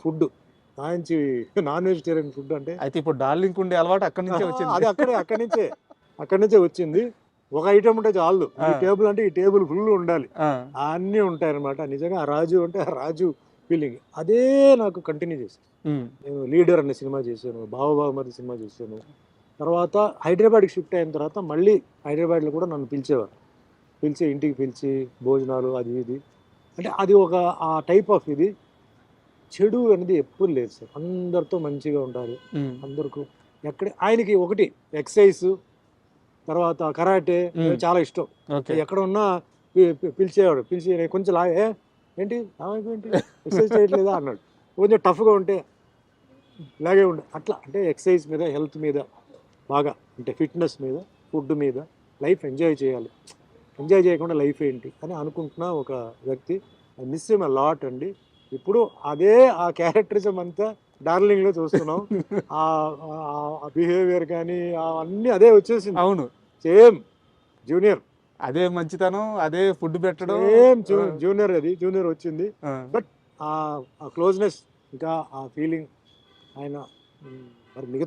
Food మంచి non vegetarian food అంటే అయితే ఇప్పుడు డార్లింగ్ ఉండే అలవాటు అక్కడి నుంచే వచ్చింది. అది అక్కడి నుంచే వచ్చింది. ఒక ఐటమ్ ఉంటే చాలు, ఈ టేబుల్ అంటే ఈ టేబుల్ ఫుల్ ఉండాలి, అన్నీ ఉంటాయి అనమాట. నిజంగా ఆ రాజు అంటే ఆ రాజు ఫీలింగ్ అదే నాకు కంటిన్యూ చేశాను. నేను లీడర్ అనే సినిమా చేశాను, బావబావమరిది సినిమా చేశాను. తర్వాత హైదరాబాద్కి షిఫ్ట్ అయిన తర్వాత మళ్ళీ హైదరాబాద్లో కూడా నన్ను పిలిచేవారు, ఇంటికి పిలిచి భోజనాలు అది ఇది. అంటే అది ఒక ఆ టైప్ ఆఫ్ ఇది. చెడు అనేది ఎప్పుడు లేదు సార్, అందరితో మంచిగా ఉంటారు అందరికీ. ఆయనకి ఒకటి ఎక్సర్సైజ్, తర్వాత కరాటే చాలా ఇష్టం. ఎక్కడ ఉన్నా పిలిచేవాడు, పిలిచి నేను కొంచెం ఏంటి ఎక్సర్సైజ్ చేయట్లేదా అన్నాడు. కొంచెం టఫ్గా ఉంటే ఇలాగే ఉండే అట్లా. అంటే ఎక్సర్సైజ్ మీద, హెల్త్ మీద బాగా, అంటే ఫిట్నెస్ మీద, ఫుడ్ మీద, లైఫ్ ఎంజాయ్ చేయాలి, ఎంజాయ్ చేయకుండా లైఫ్ ఏంటి అని అనుకుంటున్న ఒక వ్యక్తి. I miss him a lot అండి. ఇప్పుడు అదే ఆ క్యారెక్టరిజం అంతా డార్లింగ్లో చూస్తున్నాం. ఆ బిహేవియర్ కానీ అవన్నీ అదే వచ్చేసింది. అవును, సేమ్ జూనియర్, అదే మంచితనం, అదే ఫుడ్ పెట్టడం, సేమ్ జూనియర్, అది జూనియర్ వచ్చింది. బట్ ఆ క్లోజ్నెస్, ఇంకా ఆ ఫీలింగ్ ఆయన మరి మిగతా